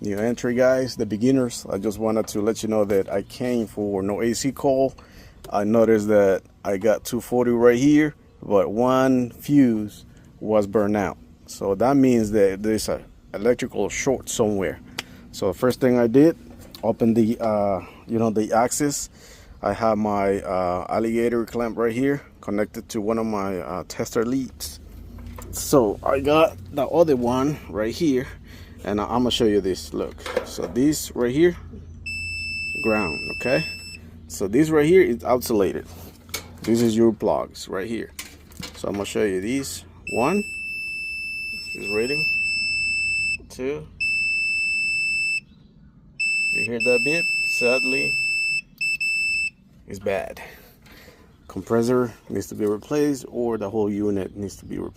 new entry guys, the beginners. I just wanted to let you know that I came for no AC coil. I noticed that I got 240 right here, but one fuse was burned out, so that means that there's a electrical short somewhere. So first thing I did, open the the axis. I have my alligator clamp right here connected to one of my tester leads. So I got the other one right here, and I'm gonna show you this. Look, so this right here, ground, okay? So this right here is isolated. This is your plugs right here. So I'm gonna show you these. One is reading. Two. You hear that beep? Sadly, it's bad. Compressor needs to be replaced, or the whole unit needs to be replaced.